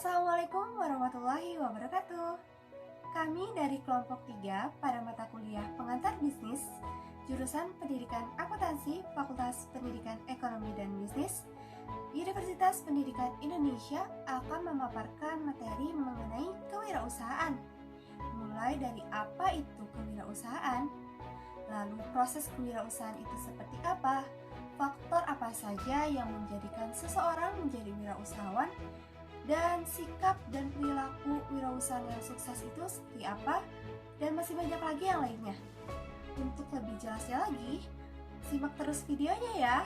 Assalamualaikum warahmatullahi wabarakatuh. Kami dari kelompok 3 pada mata kuliah pengantar bisnis, jurusan Pendidikan Akuntansi, Fakultas Pendidikan Ekonomi dan Bisnis, Universitas Pendidikan Indonesia akan memaparkan materi mengenai kewirausahaan. Mulai dari apa itu kewirausahaan, lalu proses kewirausahaan itu seperti apa, faktor apa saja yang menjadikan seseorang menjadi wirausahawan, dan sikap dan perilaku wirausahaan yang sukses itu seperti apa, dan masih banyak lagi yang lainnya. Untuk lebih jelasnya lagi, simak terus videonya ya.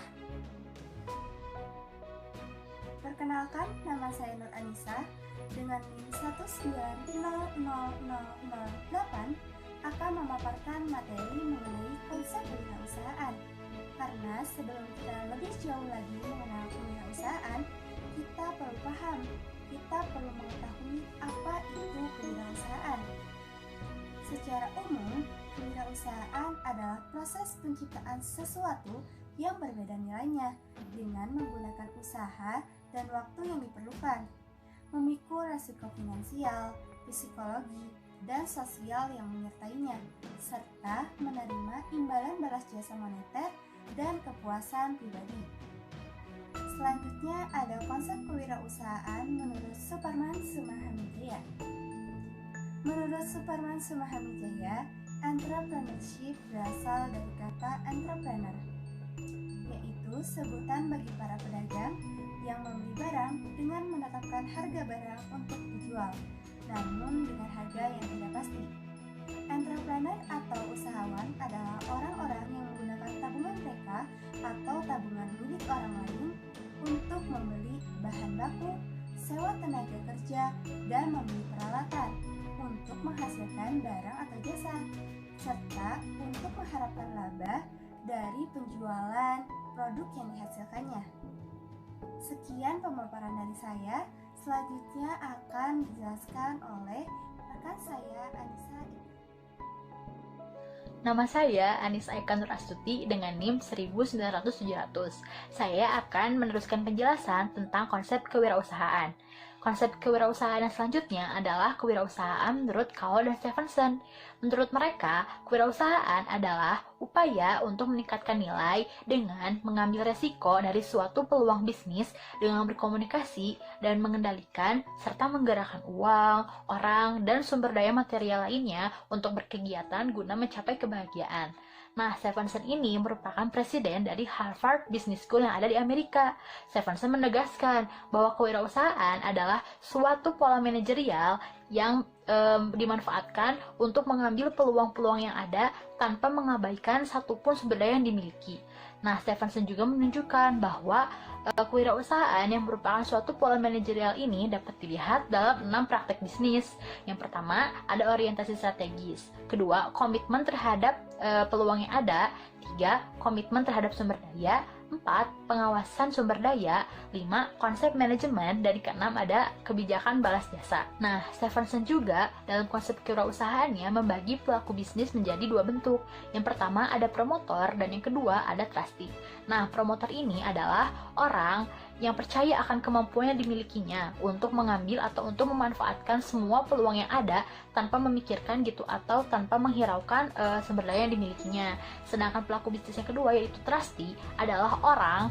Perkenalkan, nama saya Nur Anissa dengan NIM 1900008 akan memaparkan materi mengenai konsep kewirausahaan. Karena sebelum kita lebih jauh lagi mengenal kewirausahaan, kita perlu paham, kita perlu mengetahui apa itu kewirausahaan. Secara umum, kewirausahaan adalah proses penciptaan sesuatu yang berbeda nilainya dengan menggunakan usaha dan waktu yang diperlukan, memikul resiko finansial, psikologi, dan sosial yang menyertainya, serta menerima imbalan balas jasa moneter dan kepuasan pribadi. Selanjutnya ada konsep kewirausahaan menurut Suparman Sumahamijaya. Menurut Suparman Sumahamijaya, entrepreneurship berasal dari kata entrepreneur, yaitu sebutan bagi para pedagang yang membeli barang dengan menetapkan harga barang untuk dijual, namun dengan harga yang tidak pasti. Entrepreneur atau usahawan adalah orang-orang yang menggunakan tabungan mereka atau tabungan milik orang lain untuk membeli bahan baku, sewa tenaga kerja, dan membeli peralatan untuk menghasilkan barang atau jasa, serta untuk mengharapkan laba dari penjualan produk yang dihasilkannya. Sekian pemaparan dari saya, selanjutnya akan dijelaskan oleh rekan saya, Anissa. Nama saya Anissa Eka Nur Astuti dengan NIM 19000. Saya akan meneruskan penjelasan tentang konsep kewirausahaan. Konsep kewirausahaan yang selanjutnya adalah kewirausahaan menurut Kao dan Stephenson. Menurut mereka, kewirausahaan adalah upaya untuk meningkatkan nilai dengan mengambil resiko dari suatu peluang bisnis dengan berkomunikasi dan mengendalikan serta menggerakkan uang, orang, dan sumber daya material lainnya untuk berkegiatan guna mencapai kebahagiaan. Nah, Stephenson ini merupakan presiden dari Harvard Business School yang ada di Amerika. Stephenson menegaskan bahwa kewirausahaan adalah suatu pola manajerial yang dimanfaatkan untuk mengambil peluang-peluang yang ada tanpa mengabaikan satupun sumber daya yang dimiliki. Nah, Stephenson juga menunjukkan bahwa kewirausahaan yang merupakan suatu pola manajerial ini dapat dilihat dalam 6 praktek bisnis. Yang pertama, ada orientasi strategis. Kedua, komitmen terhadap peluang yang ada. 3, komitmen terhadap sumber daya. 4, pengawasan sumber daya. 5, konsep manajemen. Dan keenam ada kebijakan balas jasa. Nah, Stephenson juga dalam konsep kewirausahaannya membagi pelaku bisnis menjadi 2 bentuk. Yang pertama ada promotor dan yang kedua ada trustee. Nah, promotor ini adalah orang yang percaya akan kemampuan yang dimilikinya untuk mengambil atau untuk memanfaatkan semua peluang yang ada tanpa memikirkan gitu atau tanpa menghiraukan sumber daya yang dimilikinya. Sedangkan pelaku bisnis yang kedua yaitu trustee adalah orang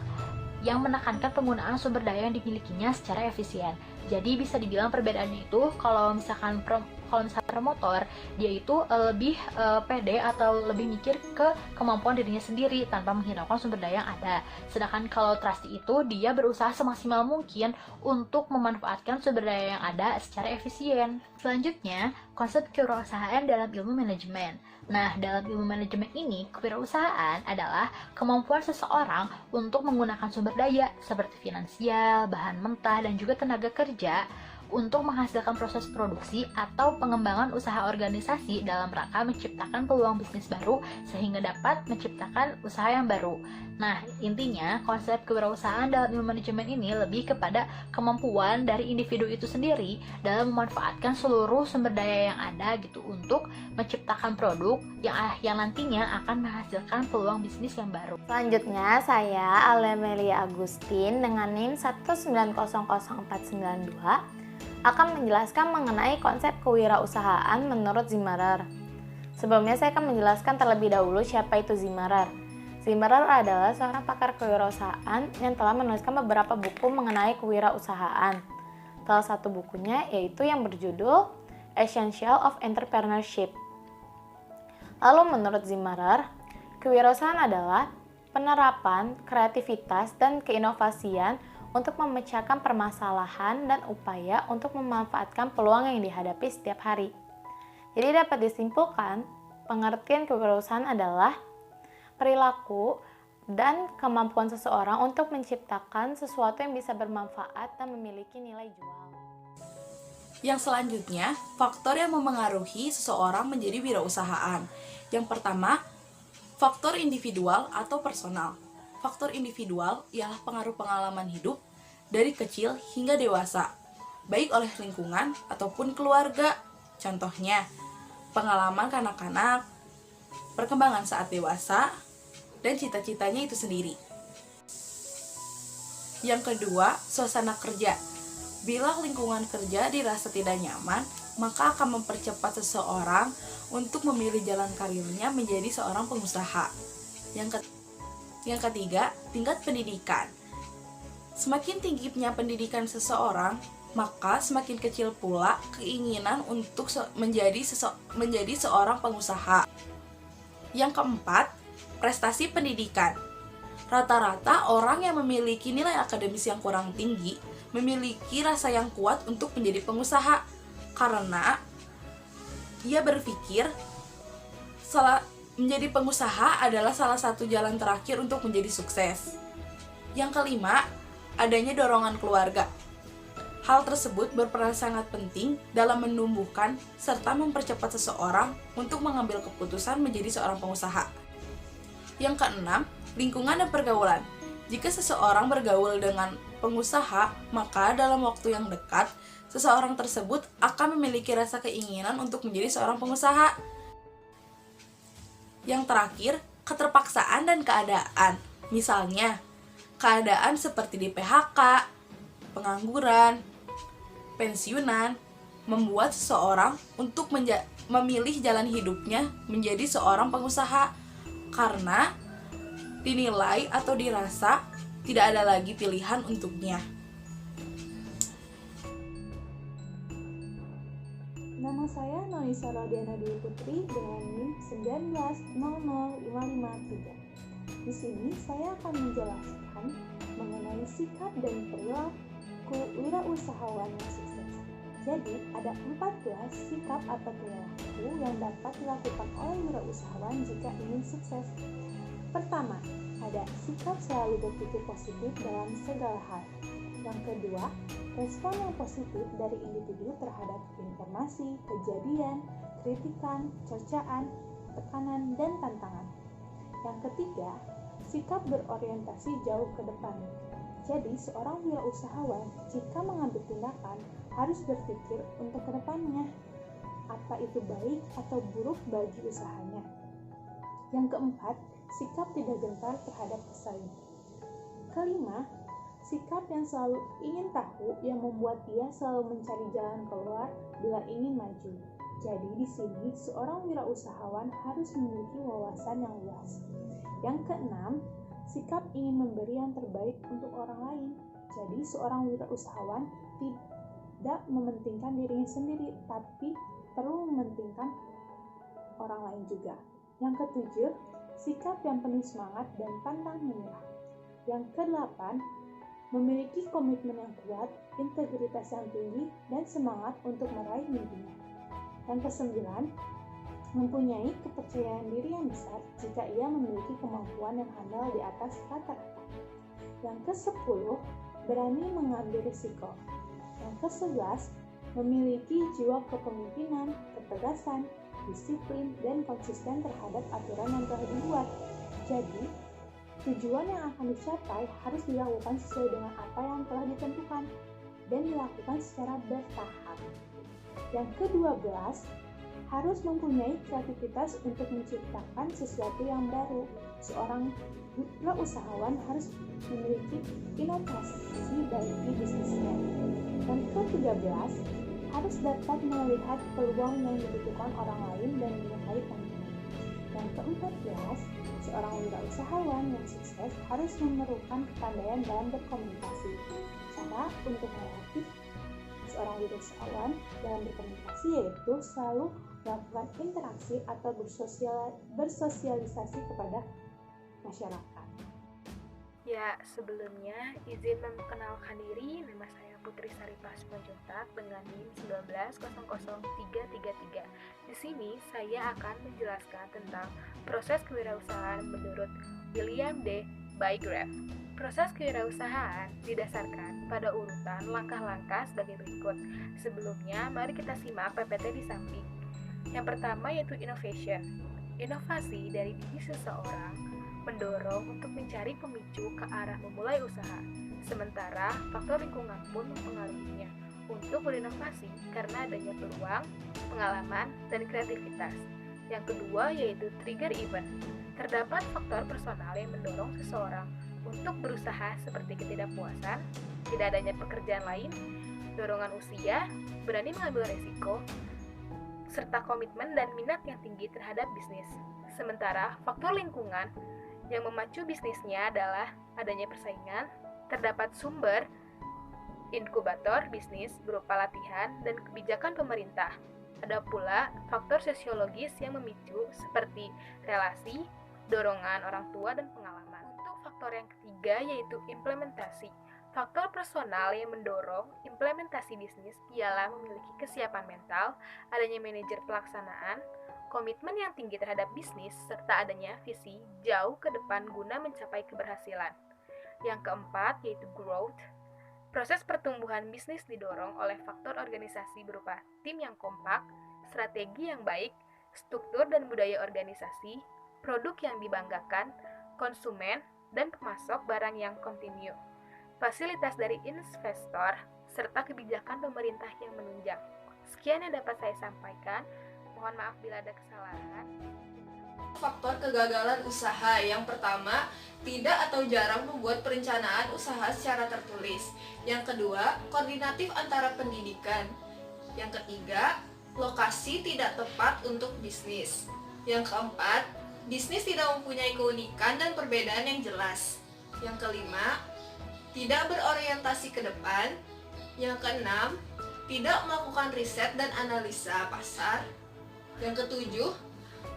yang menekankan penggunaan sumber daya yang dimilikinya secara efisien. Jadi bisa dibilang perbedaannya itu kalau misalkan promotor dia itu lebih pede atau lebih mikir ke kemampuan dirinya sendiri tanpa menghiraukan sumber daya yang ada. Sedangkan kalau trustee itu dia berusaha semaksimal mungkin untuk memanfaatkan sumber daya yang ada secara efisien. Selanjutnya, konsep kewirausahaan dalam ilmu manajemen. Nah, dalam ilmu manajemen ini, kewirausahaan adalah kemampuan seseorang untuk menggunakan sumber daya seperti finansial, bahan mentah, dan juga tenaga kerja untuk menghasilkan proses produksi atau pengembangan usaha organisasi dalam rangka menciptakan peluang bisnis baru sehingga dapat menciptakan usaha yang baru. Nah, intinya konsep kewirausahaan dalam ilmu manajemen ini lebih kepada kemampuan dari individu itu sendiri dalam memanfaatkan seluruh sumber daya yang ada gitu untuk menciptakan produk yang nantinya akan menghasilkan peluang bisnis yang baru. Selanjutnya saya Alemelia Agustin dengan NIM 1900492 akan menjelaskan mengenai konsep kewirausahaan menurut Zimmerer. Sebelumnya saya akan menjelaskan terlebih dahulu siapa itu Zimmerer. Zimmerer adalah seorang pakar kewirausahaan yang telah menuliskan beberapa buku mengenai kewirausahaan. Salah satu bukunya yaitu yang berjudul Essentials of Entrepreneurship. Lalu menurut Zimmerer, kewirausahaan adalah penerapan kreativitas dan keinovasian untuk memecahkan permasalahan dan upaya untuk memanfaatkan peluang yang dihadapi setiap hari. Jadi dapat disimpulkan, pengertian kewirausahaan adalah perilaku dan kemampuan seseorang untuk menciptakan sesuatu yang bisa bermanfaat dan memiliki nilai jual. Yang selanjutnya, faktor yang memengaruhi seseorang menjadi wirausahaan. Yang pertama, faktor individual atau personal. Faktor individual ialah pengaruh pengalaman hidup dari kecil hingga dewasa, baik oleh lingkungan ataupun keluarga. Contohnya, pengalaman kanak-kanak, perkembangan saat dewasa, dan cita-citanya itu sendiri. Yang kedua, suasana kerja. Bila lingkungan kerja dirasa tidak nyaman, maka akan mempercepat seseorang untuk memilih jalan karirnya menjadi seorang pengusaha. Yang ketiga, tingkat pendidikan. Semakin tingginya pendidikan seseorang, maka semakin kecil pula keinginan untuk menjadi seorang pengusaha. Yang keempat, prestasi pendidikan. Rata-rata orang yang memiliki nilai akademis yang kurang tinggi memiliki rasa yang kuat untuk menjadi pengusaha karena dia berpikir menjadi pengusaha adalah salah satu jalan terakhir untuk menjadi sukses. Yang kelima, adanya dorongan keluarga. Hal tersebut berperan sangat penting dalam menumbuhkan serta mempercepat seseorang untuk mengambil keputusan menjadi seorang pengusaha. Yang keenam, lingkungan dan pergaulan. Jika seseorang bergaul dengan pengusaha, maka dalam waktu yang dekat, seseorang tersebut akan memiliki rasa keinginan untuk menjadi seorang pengusaha. Yang terakhir, keterpaksaan dan keadaan. Misalnya, keadaan seperti di PHK, pengangguran, pensiunan, membuat seseorang untuk memilih jalan hidupnya menjadi seorang pengusaha karena dinilai atau dirasa tidak ada lagi pilihan untuknya. Nama saya Noisa Rodiana Dwi Putri dengan NIM 1900553. Di sini saya akan menjelaskan mengenai sikap dan perilaku wirausahawan yang sukses. Jadi, ada 14 sikap atau perilaku yang dapat dilakukan oleh wirausahawan jika ingin sukses. Pertama, ada sikap selalu berpikir positif dalam segala hal. Yang kedua, respon yang positif dari individu terhadap informasi, kejadian, kritikan, cercaan, tekanan, dan tantangan. Yang ketiga, sikap berorientasi jauh ke depan. Jadi, seorang wirausahawan jika mengambil tindakan harus berpikir untuk ke depannya, apa itu baik atau buruk bagi usahanya. Yang keempat, sikap tidak gentar terhadap pesaing. Kelima, sikap yang selalu ingin tahu yang membuat dia selalu mencari jalan keluar bila ingin maju. Jadi di sini seorang wirausahawan harus memiliki wawasan yang luas. Yang keenam, sikap ingin memberi yang terbaik untuk orang lain. Jadi seorang wirausahawan tidak mementingkan dirinya sendiri, tapi perlu mementingkan orang lain juga. Yang ketujuh, sikap yang penuh semangat dan pantang menyerah. Yang kedelapan, memiliki komitmen yang kuat, integritas yang tinggi, dan semangat untuk meraih mimpinya. Yang kesembilan, mempunyai kepercayaan diri yang besar jika ia memiliki kemampuan yang handal di atas rata-rata. Yang ke-10, berani mengambil risiko. Yang ke-11, memiliki jiwa kepemimpinan, ketegasan, disiplin, dan konsisten terhadap aturan yang telah dibuat. Jadi, tujuan yang akan dicapai harus dilakukan sesuai dengan apa yang telah ditentukan dan dilakukan secara bertahap. Yang ke-12, harus mempunyai kreativitas untuk menciptakan sesuatu yang baru. Seorang wirausahawan harus memiliki inovasi bagi bisnisnya. Yang ke-13, harus dapat melihat peluang yang dibutuhkan orang lain dan menyukai komitmen. Yang ke-14, seorang wirausahawan yang sukses harus memerlukan kepandaian dalam berkomunikasi. Cara untuk melatih seorang wirausahawan dalam berkomunikasi yaitu selalu melakukan interaksi atau bersosialisasi kepada masyarakat. Ya, sebelumnya izin memperkenalkan diri, nama saya Putri Saripah Simanjuntak dengan NIM 1900333. Di sini saya akan menjelaskan tentang proses kewirausahaan menurut William D. Bygrave. Proses kewirausahaan didasarkan pada urutan langkah-langkah sebagai berikut. Sebelumnya, mari kita simak PPT di samping. Yang pertama yaitu innovation. Inovasi dari diri seseorang mendorong untuk mencari pemicu ke arah memulai usaha. Sementara faktor lingkungan pun mempengaruhinya untuk berinovasi karena adanya peluang, pengalaman, dan kreativitas. Yang kedua yaitu trigger event. Terdapat faktor personal yang mendorong seseorang untuk berusaha seperti ketidakpuasan, tidak adanya pekerjaan lain, dorongan usia, berani mengambil resiko, serta komitmen dan minat yang tinggi terhadap bisnis. Sementara faktor lingkungan yang memacu bisnisnya adalah adanya persaingan, terdapat sumber inkubator bisnis berupa latihan dan kebijakan pemerintah. Ada pula faktor sosiologis yang memicu seperti relasi, dorongan orang tua, dan pengalaman. Untuk faktor yang ketiga yaitu implementasi. Faktor personal yang mendorong implementasi bisnis ialah memiliki kesiapan mental, adanya manajer pelaksanaan, komitmen yang tinggi terhadap bisnis, serta adanya visi jauh ke depan guna mencapai keberhasilan. Yang keempat yaitu growth. Proses pertumbuhan bisnis didorong oleh faktor organisasi berupa tim yang kompak, strategi yang baik, struktur dan budaya organisasi, produk yang dibanggakan, konsumen, dan pemasok barang yang kontinu, fasilitas dari investor, serta kebijakan pemerintah yang menunjang. Sekian yang dapat saya sampaikan. Mohon maaf bila ada kesalahan. Faktor kegagalan usaha yang pertama, tidak atau jarang membuat perencanaan usaha secara tertulis. Yang kedua, koordinatif antara pendidikan. Yang ketiga, lokasi tidak tepat untuk bisnis. Yang keempat, bisnis tidak mempunyai keunikan dan perbedaan yang jelas. Yang kelima, tidak berorientasi ke depan. Yang keenam, tidak melakukan riset dan analisa pasar. Yang ketujuh,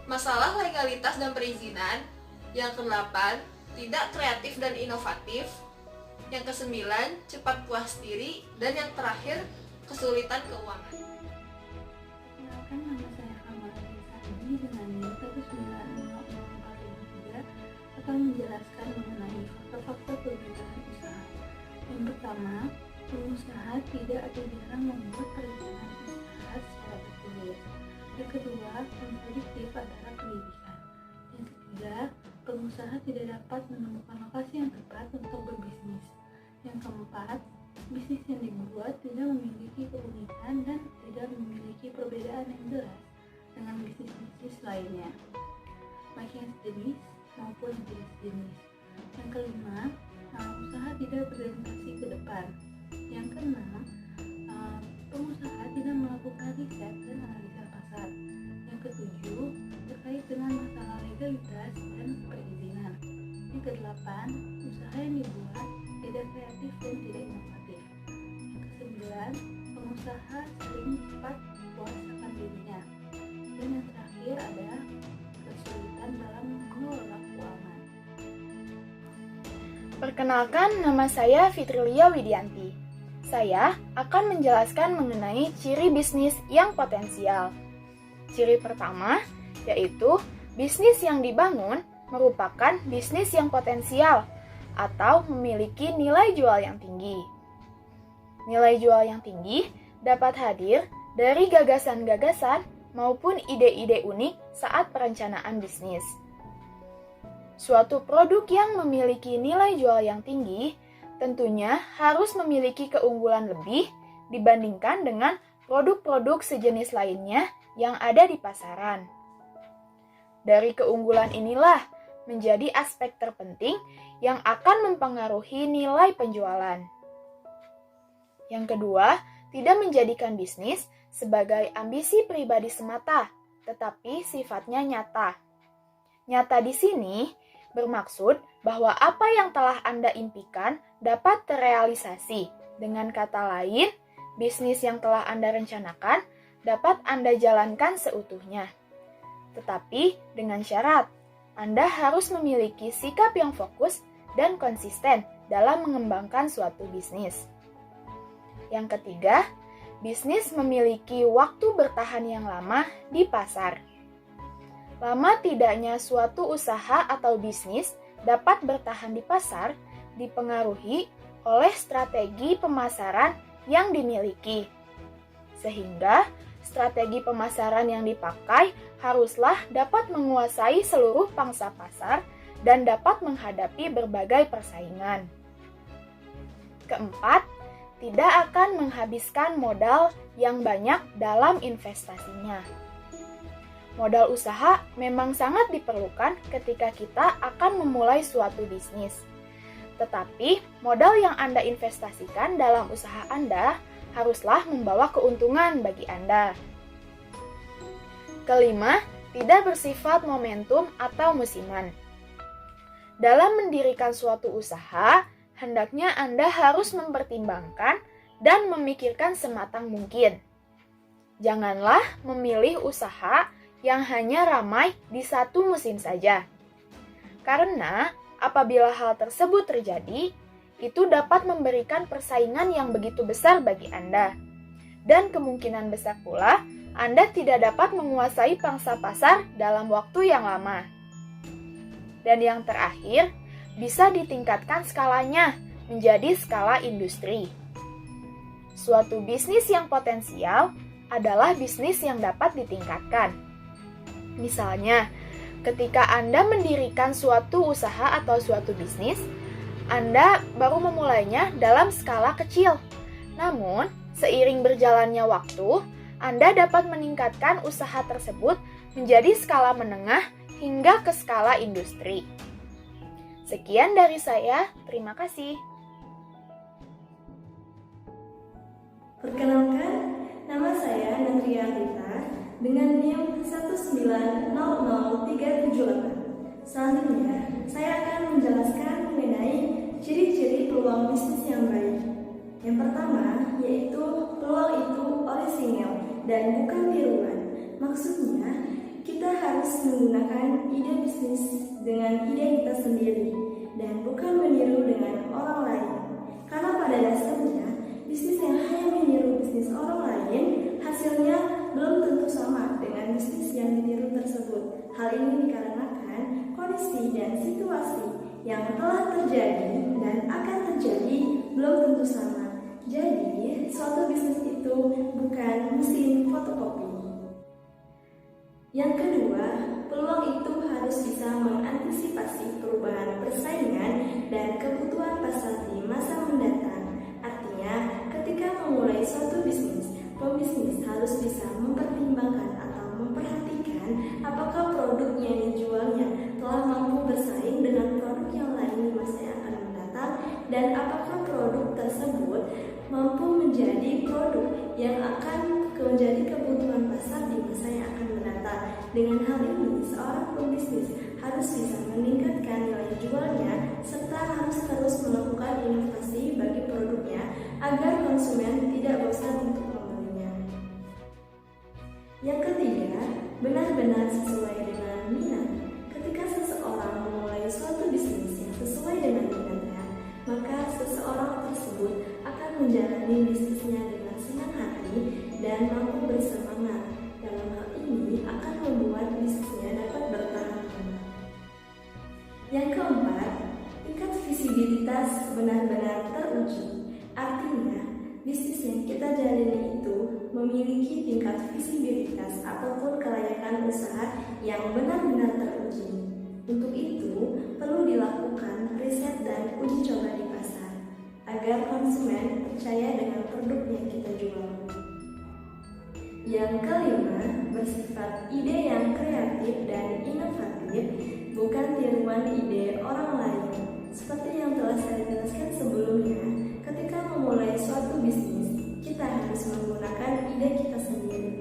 masalah legalitas dan perizinan. Yang kedelapan, tidak kreatif dan inovatif. Yang kesembilan, cepat puas diri. Dan yang terakhir, kesulitan keuangan. Perkenalkan, nama saya Kamal Sani dengan NIM 1900453 akan menjelaskan mengenai faktor-faktor kegagalan usaha. Yang pertama, pengusaha tidak atau jarang membuat perencanaan usaha secara tertulis. Yang kedua, kontradiktif antara pendidikan. Yang ketiga, pengusaha tidak dapat menemukan lokasi yang tepat untuk berbisnis. Yang keempat, bisnis yang dibuat tidak memiliki keunikan dan tidak memiliki perbedaan yang jelas dengan bisnis-bisnis lainnya, baik yang sejenis maupun yang tidak sejenis. Yang kelima, usaha tidak berorientasi ke depan. Yang keenam, pengusaha tidak melakukan riset dan analisa pasar. Yang ketujuh, terkait dengan masalah legalitas dan perizinan. Yang kedelapan, usaha yang dibuat tidak kreatif dan tidak inovatif. Yang kesembilan, pengusaha sering cepat puas akan dirinya. Dan yang terakhir ada kesulitan dalam mengelola keuangan. Perkenalkan, nama saya Fitrilia Widianti. Saya akan menjelaskan mengenai ciri bisnis yang potensial. Ciri pertama yaitu bisnis yang dibangun merupakan bisnis yang potensial atau memiliki nilai jual yang tinggi. Nilai jual yang tinggi dapat hadir dari gagasan-gagasan maupun ide-ide unik saat perencanaan bisnis. Suatu produk yang memiliki nilai jual yang tinggi tentunya harus memiliki keunggulan lebih dibandingkan dengan produk-produk sejenis lainnya yang ada di pasaran. Dari keunggulan inilah menjadi aspek terpenting yang akan mempengaruhi nilai penjualan. Yang kedua, tidak menjadikan bisnis sebagai ambisi pribadi semata, tetapi sifatnya nyata. Nyata di sini bermaksud bahwa apa yang telah Anda impikan dapat terrealisasi. Dengan kata lain, bisnis yang telah Anda rencanakan dapat Anda jalankan seutuhnya. Tetapi dengan syarat, Anda harus memiliki sikap yang fokus dan konsisten dalam mengembangkan suatu bisnis. Yang ketiga, bisnis memiliki waktu bertahan yang lama di pasar. Lama tidaknya suatu usaha atau bisnis dapat bertahan di pasar dipengaruhi oleh strategi pemasaran yang dimiliki. Sehingga, strategi pemasaran yang dipakai haruslah dapat menguasai seluruh pangsa pasar dan dapat menghadapi berbagai persaingan. Keempat, tidak akan menghabiskan modal yang banyak dalam investasinya. Modal usaha memang sangat diperlukan ketika kita akan memulai suatu bisnis. Tetapi, modal yang Anda investasikan dalam usaha Anda haruslah membawa keuntungan bagi Anda. Kelima, tidak bersifat momentum atau musiman. Dalam mendirikan suatu usaha, hendaknya Anda harus mempertimbangkan dan memikirkan sematang mungkin. Janganlah memilih usaha yang hanya ramai di satu musim saja. Karena apabila hal tersebut terjadi, itu dapat memberikan persaingan yang begitu besar bagi Anda. Dan kemungkinan besar pula, Anda tidak dapat menguasai pangsa pasar dalam waktu yang lama. Dan yang terakhir, bisa ditingkatkan skalanya menjadi skala industri. Suatu bisnis yang potensial adalah bisnis yang dapat ditingkatkan. Misalnya, ketika Anda mendirikan suatu usaha atau suatu bisnis, Anda baru memulainya dalam skala kecil. Namun, seiring berjalannya waktu, Anda dapat meningkatkan usaha tersebut menjadi skala menengah hingga ke skala industri. Sekian dari saya, terima kasih. Perkenalkan, nama saya Natria Rita dengan NIM 1900378. Selanjutnya, saya akan menjelaskan mengenai ciri-ciri peluang bisnis yang baik. Yang pertama, yaitu peluang itu orisinil dan bukan tiruan. Maksudnya, kita harus menggunakan ide bisnis dengan ide kita sendiri dan bukan meniru dengan orang lain. Karena pada dasarnya, bisnis yang hanya meniru bisnis orang lain, hasilnya belum tentu sama dengan bisnis yang ditiru tersebut. Hal ini dikarenakan kondisi dan situasi yang telah terjadi dan akan terjadi belum tentu sama. Jadi, suatu bisnis itu bukan mesin fotokopi. Yang kedua, peluang itu harus bisa mengantisipasi perubahan persaingan dan kebutuhan pasar di masa mendatang. Artinya, ketika memulai suatu bisnis, pembisnis harus bisa mempertimbangkan atau memperhatikan apakah produk yang dijualnya telah mampu bersaing dengan produk yang lain di masa yang akan mendatang dan apakah produk tersebut mampu menjadi produk yang akan menjadi kebutuhan pasar di masa yang akan mendatang. Dengan hal ini, seorang pembisnis harus bisa meningkatkan nilai jualnya serta harus terus melakukan inovasi bagi produknya agar konsumen tidak bosan untuk membelinya. Yang ketiga, benar-benar sesuai dengan minat. Ketika seseorang memulai suatu bisnis yang sesuai dengan minatnya, maka seseorang tersebut akan menjalani bisnisnya dengan senang hati dan mampu bersemangat. Dalam hal ini akan membuat bisnisnya dapat bertahan lama. Yang keempat, tingkat visibilitas benar-benar teruji. Artinya, bisnis yang kita jalani itu memiliki tingkat visibilitas ataupun kelayakan usaha yang benar-benar teruji. Untuk itu, perlu dilakukan riset dan uji coba di pasar agar konsumen percaya dengan produk yang kita jual. Yang kelima, bersifat ide yang kreatif dan inovatif, bukan tiruan ide orang lain. Seperti yang telah saya jelaskan sebelumnya, ketika memulai suatu bisnis, kita kita harus menggunakan ide kita sendiri.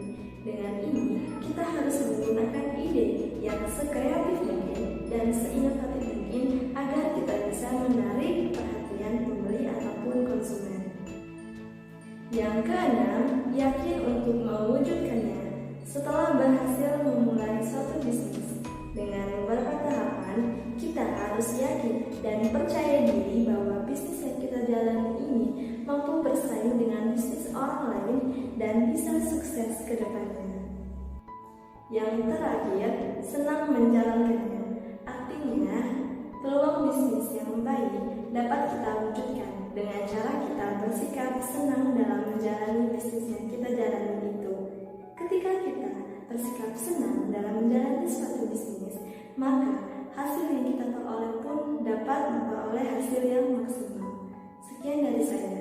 Dengan ini, kita harus menggunakan ide yang sekreatif mungkin dan seinovatif mungkin agar kita bisa menarik perhatian pembeli ataupun konsumen. Yang keenam, yakin untuk mewujudkannya. Setelah berhasil memulai suatu bisnis dengan beberapa tahapan, kita harus yakin dan percaya diri bahwa bisnis yang kita jalani ini mampu bersaing dengan bisnis orang lain dan bisa sukses ke depannya. Yang terakhir, senang menjalankannya. Artinya, peluang bisnis yang baik dapat kita wujudkan dengan cara kita bersikap senang dalam menjalani bisnis yang kita jalani itu. Ketika kita bersikap senang dalam menjalani suatu bisnis, maka hasil yang kita peroleh pun dapat memperoleh hasil yang maksimal. Sekian dari saya.